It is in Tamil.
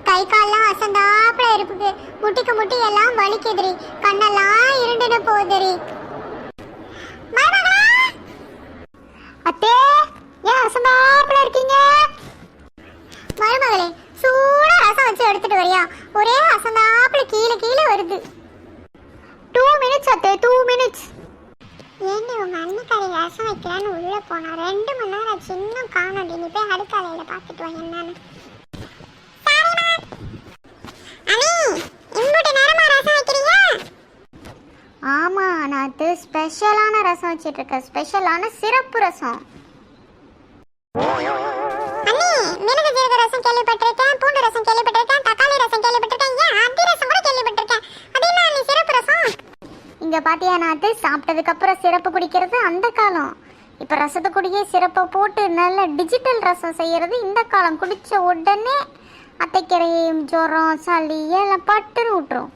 கை கால்லாம் அசந்தாப்புல இருக்குது. முட்டிக்கு முட்டி எல்லாம் வலிக்குதுரி. கண்ணெல்லாம் இருண்டுன்னு போகுதுரி. அத்தே, ஏன் அசந்தாப்புல இருக்கீங்க? மருமகளே, சூடா ரசம் வச்சு எடுத்துட்டு வரியா? ஒரே அசந்தாப்புல கீழே கீழே வருது. 2 minutes அத்தே, 2 minutes. ஏண்டி உங்க அண்ணக்காரி ரசம் வைக்கலான்னு உள்ள போனா 2 மணி நேரம் ஆச்சு, இன்னும் காணோண்டி. நீ போய் அடுக்காலையில பாத்துட்டு வா என்னன்னு. ஆமா, நான் ஸ்பெஷலான ரசம் வச்சிட்டு இருக்கேன். ஸ்பெஷலான சிறப்பு ரசம். அண்ணி, மிளகு ஜீரக ரசம் கேள்விப்பட்டிருக்கேன், பூண்டு ரசம் கேள்விப்பட்டிருக்கேன், தக்காளி ரசம் கேள்விப்பட்டிருக்கேன், ஏன் அத்தி ரசம் கூட கேள்விப்பட்டிருக்கேன். அது என்ன அண்ணி சிறப்பு ரசம்? இங்க பாத்தியா, நான் சாப்பிட்டதுக்கு அப்புறம் சிறப்பு குடிக்கிறது அந்த காலம். இப்ப ரசத்தை குடிக்க சிறப்பை போட்டு நல்ல டிஜிட்டல் ரசம் செய்யறது இந்த காலம். குடிச்ச உடனே அத்தைக்கரையும் ஜுரம் சளி எல்லாம் பட்டுன்னு விட்டுரும்.